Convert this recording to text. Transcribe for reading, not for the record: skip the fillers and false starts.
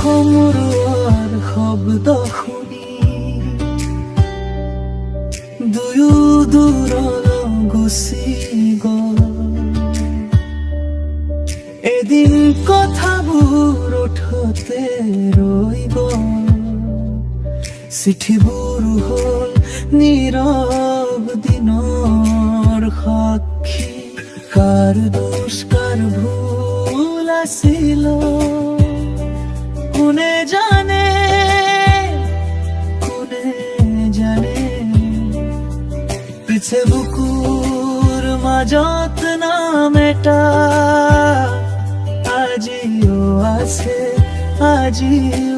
ভমৰুৱাৰ শব্দ শুনি দুয়ো দূৰলৈ গুচি গ'ল। এদিন কথাবোৰ ওঠতে ৰৈ গ'ল, চিঠিবোৰ হ'ল নীৰৱ দিনৰ সাক্ষী। কাৰ দোষ কাৰ ভুল আছিল কোনে জানে, কোনে জানে। পিছে বুকুৰ মাজত নাম এটা আজিও আছে, আজিও